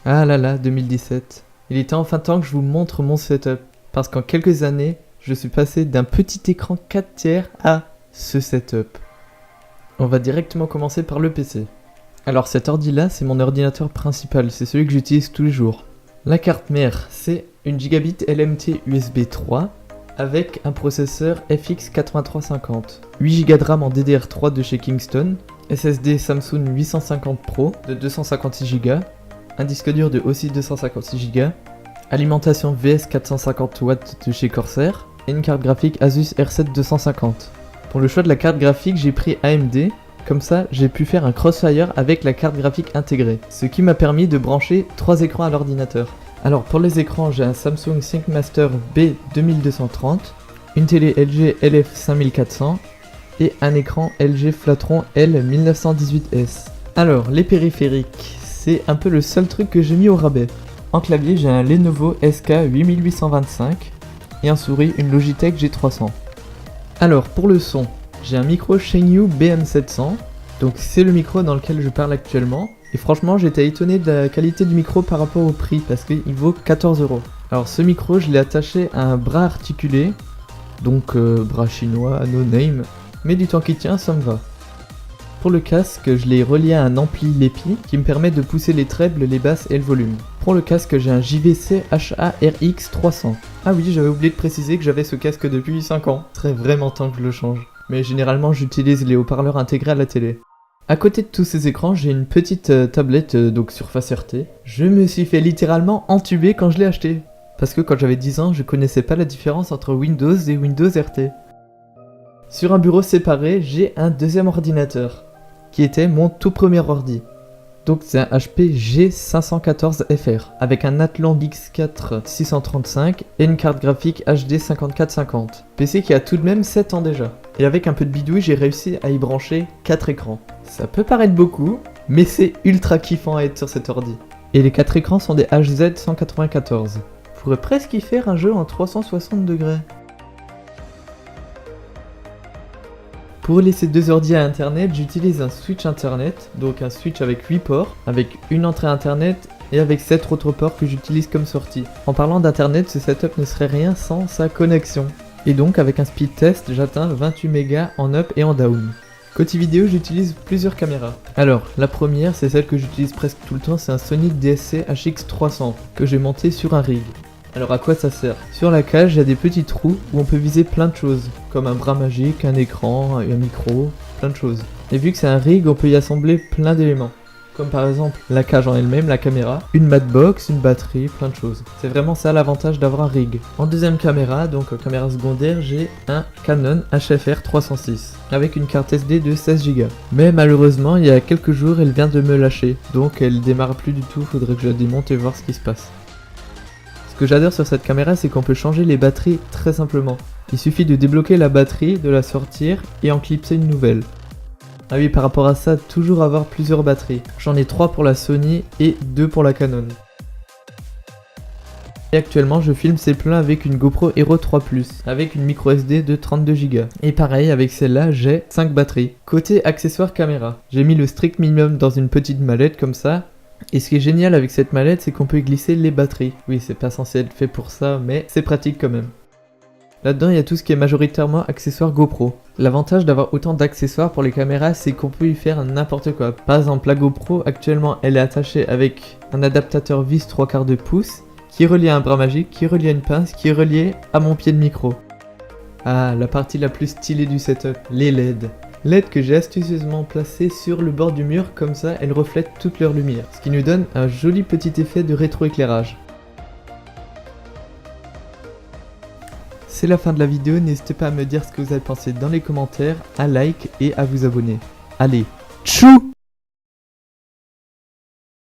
Ah là là, 2017. Il était enfin temps que je vous montre mon setup. Parce qu'en quelques années, je suis passé d'un petit écran 4 tiers à ce setup. On va directement commencer par le PC. Alors cet ordi là, c'est mon ordinateur principal, c'est celui que j'utilise tous les jours. La carte mère, c'est une gigabit LMT USB 3 avec un processeur FX 8350. 8 Go de RAM en DDR3 de chez Kingston, SSD Samsung 850 Pro de 256 Go, un disque dur de aussi 256 Go, alimentation VS 450 watts de chez Corsair et une carte graphique Asus R7 250. Pour le choix de la carte graphique, j'ai pris AMD, comme ça j'ai pu faire un crossfire avec la carte graphique intégrée, ce qui m'a permis de brancher 3 écrans à l'ordinateur. Alors pour les écrans, j'ai un Samsung ThinkMaster B2230, une télé LG LF5400 et un écran LG Flatron L1918S. Alors les périphériques, c'est un peu le seul truc que j'ai mis au rabais. En clavier, j'ai un Lenovo SK8825 et en souris, une Logitech G300. Alors pour le son, j'ai un micro Shenyu BM700, donc c'est le micro dans lequel je parle actuellement. Et franchement, j'étais étonné de la qualité du micro par rapport au prix, parce qu'il vaut 14 €. Alors ce micro, je l'ai attaché à un bras articulé, donc bras chinois, no name, mais du temps qui tient, ça me va. Pour le casque, je l'ai relié à un ampli LEPI qui me permet de pousser les trebles, les basses et le volume. Pour le casque, j'ai un JVC HA-RX 300. Ah oui, j'avais oublié de préciser que j'avais ce casque depuis 5 ans. Ce serait vraiment temps que je le change. Mais généralement, j'utilise les haut-parleurs intégrés à la télé. À côté de tous ces écrans, j'ai une petite tablette donc Surface RT. Je me suis fait littéralement entuber quand je l'ai acheté. Parce que quand j'avais 10 ans, je connaissais pas la différence entre Windows et Windows RT. Sur un bureau séparé, j'ai un deuxième ordinateur, qui était mon tout premier ordi. Donc c'est un HP G514FR, avec un Athlon X4 635 et une carte graphique HD 5450. PC qui a tout de même 7 ans déjà. Et avec un peu de bidouille, j'ai réussi à y brancher 4 écrans. Ça peut paraître beaucoup, mais c'est ultra kiffant à être sur cet ordi. Et les 4 écrans sont des HZ 194. Je pourrais presque y faire un jeu en 360 degrés. Pour relier ces deux ordi à internet, j'utilise un switch internet, donc un switch avec 8 ports, avec une entrée internet et avec 7 autres ports que j'utilise comme sortie. En parlant d'internet, ce setup ne serait rien sans sa connexion. Et donc avec un speed test, j'atteins 28 mégas en up et en down. Côté vidéo, j'utilise plusieurs caméras. Alors, la première, c'est celle que j'utilise presque tout le temps, c'est un Sony DSC HX300 que j'ai monté sur un rig. Alors à quoi ça sert? Sur la cage, il y a des petits trous où on peut viser plein de choses, comme un bras magique, un écran, un micro, plein de choses. Et vu que c'est un rig, on peut y assembler plein d'éléments. Comme par exemple la cage en elle-même, la caméra, une matbox, une batterie, plein de choses. C'est vraiment ça l'avantage d'avoir un rig. En deuxième caméra, donc caméra secondaire, j'ai un Canon HFR 306 avec une carte SD de 16 Go. Mais malheureusement, il y a quelques jours, elle vient de me lâcher, donc elle démarre plus du tout, faudrait que je la démonte et voir ce qui se passe. Ce que j'adore sur cette caméra, c'est qu'on peut changer les batteries très simplement. Il suffit de débloquer la batterie, de la sortir et en clipser une nouvelle. Ah oui, par rapport à ça, toujours avoir plusieurs batteries. J'en ai 3 pour la Sony et 2 pour la Canon. Et actuellement, je filme ces plans avec une GoPro Hero 3 Plus, avec une micro SD de 32 Go. Et pareil, avec celle-là, j'ai 5 batteries. Côté accessoires caméra, j'ai mis le strict minimum dans une petite mallette comme ça. Et ce qui est génial avec cette mallette, c'est qu'on peut y glisser les batteries. Oui, c'est pas censé être fait pour ça, mais c'est pratique quand même. Là-dedans, il y a tout ce qui est majoritairement accessoires GoPro. L'avantage d'avoir autant d'accessoires pour les caméras, c'est qu'on peut y faire n'importe quoi. Par exemple, la GoPro, actuellement, elle est attachée avec un adaptateur vis 3/4 de pouce, qui est relié à un bras magique, qui est relié à une pince, qui est relié à mon pied de micro. Ah, la partie la plus stylée du setup, les LED. LED que j'ai astucieusement placé sur le bord du mur, comme ça elles reflètent toute leur lumière, ce qui nous donne un joli petit effet de rétroéclairage. C'est la fin de la vidéo, n'hésitez pas à me dire ce que vous avez pensé dans les commentaires, à like et à vous abonner. Allez, tchou!